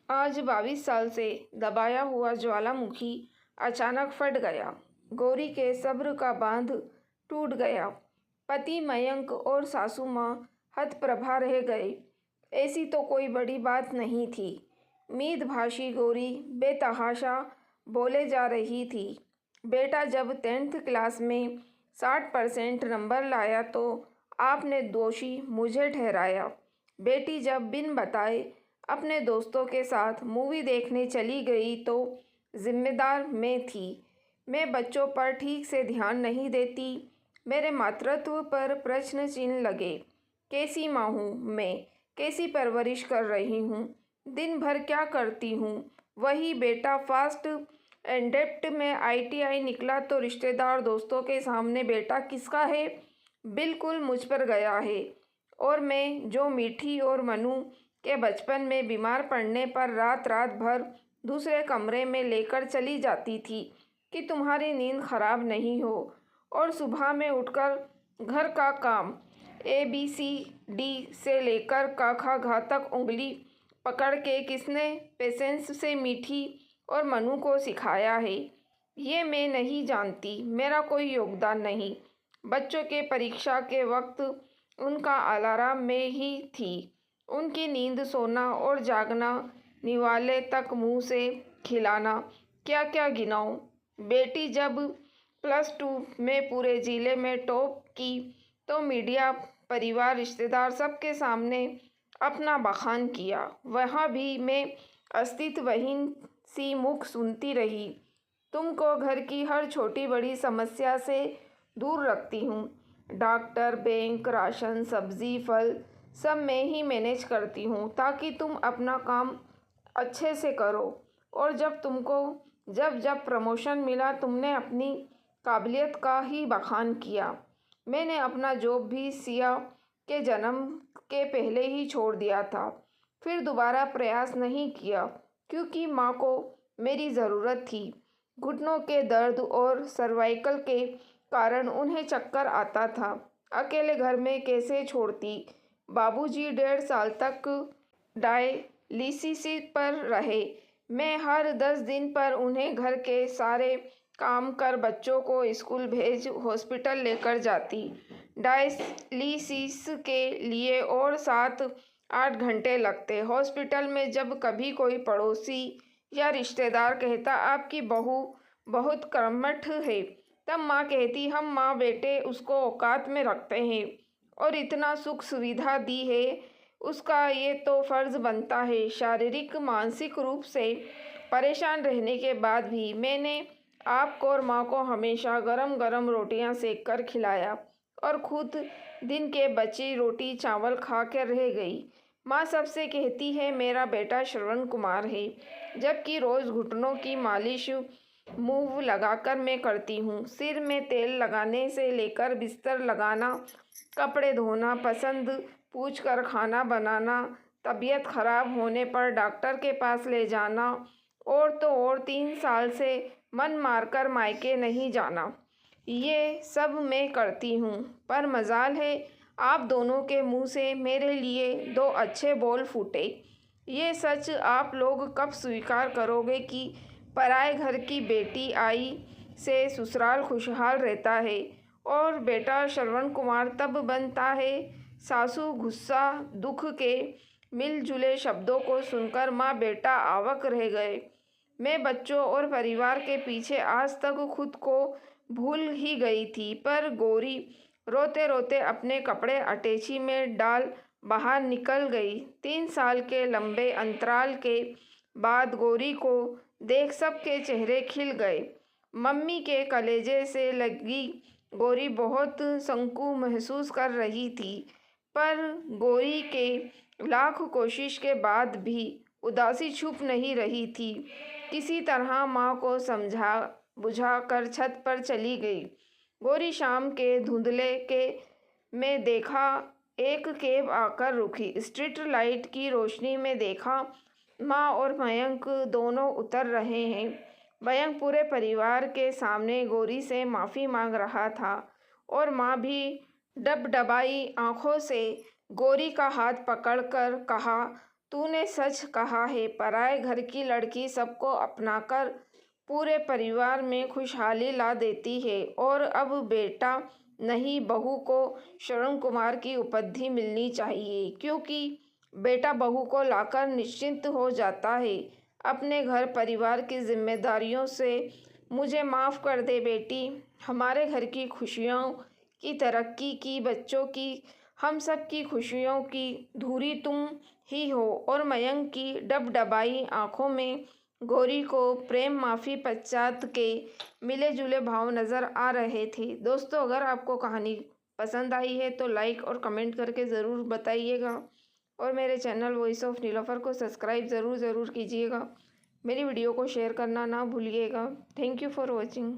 आज 22 साल से दबाया हुआ ज्वालामुखी अचानक फट गया। गौरी के सब्र का बांध टूट गया। पति मयंक और सासू माँ हतप्रभा रह गए। ऐसी तो कोई बड़ी बात नहीं थी। मीतभाषी गौरी बेतहाशा बोले जा रही थी। बेटा जब 10th क्लास में 60% नंबर लाया तो आपने दोषी मुझे ठहराया। बेटी जब बिन बताए अपने दोस्तों के साथ मूवी देखने चली गई तो जिम्मेदार मैं थी। मैं बच्चों पर ठीक से ध्यान नहीं देती। मेरे मातृत्व पर प्रश्न चिन्ह लगे। कैसी माँ हूँ मैं? कैसी परवरिश कर रही हूँ? दिन भर क्या करती हूँ? वही बेटा फास्ट एंडेप्ट में ITI निकला तो रिश्तेदार दोस्तों के सामने बेटा किसका है बिल्कुल मुझ पर गया है। और मैं जो मीठी और मनु के बचपन में बीमार पड़ने पर रात रात भर दूसरे कमरे में लेकर चली जाती थी कि तुम्हारी नींद खराब नहीं हो। और सुबह में उठकर घर का काम ABCD से लेकर क ख घ तक उंगली पकड़ के किसने पेशेंस से मीठी और मनु को सिखाया है, ये मैं नहीं जानती। मेरा कोई योगदान नहीं। बच्चों के परीक्षा के वक्त उनका अलार्म में ही थी। उनकी नींद, सोना और जागना, निवाले तक मुंह से खिलाना, क्या क्या गिनाऊं। बेटी जब +2 में पूरे जिले में टॉप की तो मीडिया, परिवार, रिश्तेदार सबके सामने अपना बखान किया। वहाँ भी मैं अस्तित्वहीन सी मुख सुनती रही। तुमको घर की हर छोटी बड़ी समस्या से दूर रखती हूँ। डॉक्टर, बैंक, राशन, सब्जी, फल सब मैं ही मैनेज करती हूँ ताकि तुम अपना काम अच्छे से करो। और जब जब प्रमोशन मिला तुमने अपनी काबिलियत का ही बखान किया। मैंने अपना जॉब भी सिया के जन्म के पहले ही छोड़ दिया था। फिर दोबारा प्रयास नहीं किया क्योंकि माँ को मेरी ज़रूरत थी। घुटनों के दर्द और सर्वाइकल के कारण उन्हें चक्कर आता था। अकेले घर में कैसे छोड़ती। बाबूजी 1.5 साल तक डायलिसिस पर रहे। मैं हर 10 दिन पर उन्हें घर के सारे काम कर बच्चों को स्कूल भेज हॉस्पिटल लेकर जाती। डायलिसिस के लिए और 7-8 घंटे लगते। हॉस्पिटल में जब कभी कोई पड़ोसी या रिश्तेदार कहता आपकी बहू बहुत कर्मठ है, तब माँ कहती हम माँ बेटे उसको औकात में रखते हैं और इतना सुख सुविधा दी है उसका ये तो फ़र्ज़ बनता है। शारीरिक मानसिक रूप से परेशान रहने के बाद भी मैंने आपको और माँ को हमेशा गरम गरम रोटियां सेक कर खिलाया और खुद दिन के बची रोटी चावल खा कर रह गई। माँ सबसे कहती है मेरा बेटा श्रवण कुमार है, जबकि रोज़ घुटनों की मालिश मूव लगाकर मैं करती हूँ। सिर में तेल लगाने से लेकर बिस्तर लगाना, कपड़े धोना, पसंद पूछकर खाना बनाना, तबीयत खराब होने पर डॉक्टर के पास ले जाना और तो और 3 साल से मन मारकर मायके नहीं जाना, ये सब मैं करती हूँ। पर मजाल है आप दोनों के मुंह से मेरे लिए 2 अच्छे बोल फूटे। ये सच आप लोग कब स्वीकार करोगे कि पराए घर की बेटी आई से ससुराल खुशहाल रहता है और बेटा श्रवण कुमार तब बनता है। सासू गुस्सा दुख के मिलजुले शब्दों को सुनकर माँ बेटा आवाक रह गए। मैं बच्चों और परिवार के पीछे आज तक खुद को भूल ही गई थी। पर गौरी रोते रोते अपने कपड़े अटैची में डाल बाहर निकल गई। 3 साल के लंबे अंतराल के बाद गौरी को देख सबके चेहरे खिल गए। मम्मी के कलेजे से लगी गौरी बहुत संकु महसूस कर रही थी। पर गौरी के लाख कोशिश के बाद भी उदासी छुप नहीं रही थी। किसी तरह माँ को समझा बुझा कर छत पर चली गई। गौरी शाम के धुंधले के में देखा एक कैब आकर रुकी। स्ट्रीट लाइट की रोशनी में देखा माँ और मयंक दोनों उतर रहे हैं। मयंक पूरे परिवार के सामने गौरी से माफ़ी मांग रहा था और माँ भी डबडबाई आंखों से गौरी का हाथ पकड़कर कहा तूने सच कहा है, पराए घर की लड़की सबको अपनाकर पूरे परिवार में खुशहाली ला देती है। और अब बेटा नहीं, बहू को श्रवण कुमार की उपाधि मिलनी चाहिए, क्योंकि बेटा बहू को लाकर निश्चिंत हो जाता है अपने घर परिवार की जिम्मेदारियों से। मुझे माफ़ कर दे बेटी, हमारे घर की खुशियों की, तरक्की की, बच्चों की, हम सब की खुशियों की धुरी तुम ही हो। और मयंक की डबडबाई आंखों में गौरी को प्रेम माफ़ी पश्चात के मिले जुले भाव नज़र आ रहे थे। दोस्तों, अगर आपको कहानी पसंद आई है तो लाइक और कमेंट करके ज़रूर बताइएगा, और मेरे चैनल वॉइस ऑफ नीलोफर को सब्सक्राइब ज़रूर कीजिएगा। मेरी वीडियो को शेयर करना ना भूलिएगा। Thank you for watching.